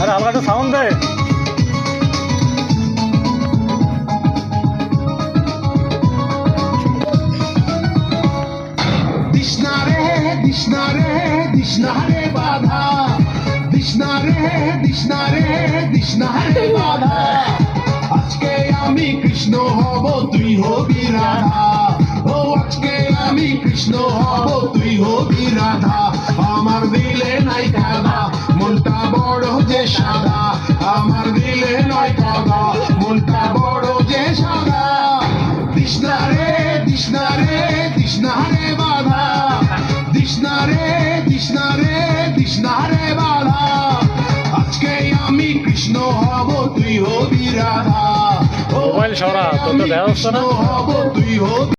আরে হালকা একটু সাউন্ড দে। দিশনারে দিশনারে দিশনারে বাধা, দিশনারে দিশনারে দিশনারে বাধা। আজকে আমি কৃষ্ণ হব তুই হবি রাধা, ও আজকে আমি কৃষ্ণ হব তুই হবি রাধা। আমার দিলে নাই কাদা, মনটা বড় যে সাদা, আমার দিলে নয় কাদা, মনটা বড় যে সাদা। দিশনারে দিশনারে দিশনারে বাধা, দিশনারে দিশনারে দিশনারে বাধা। আজকে আমি কৃষ্ণ হব তুই হবি রাধা, ও মোবাইল সরা, তোর তো দেখা যাচ্ছে না। হব তুই হবি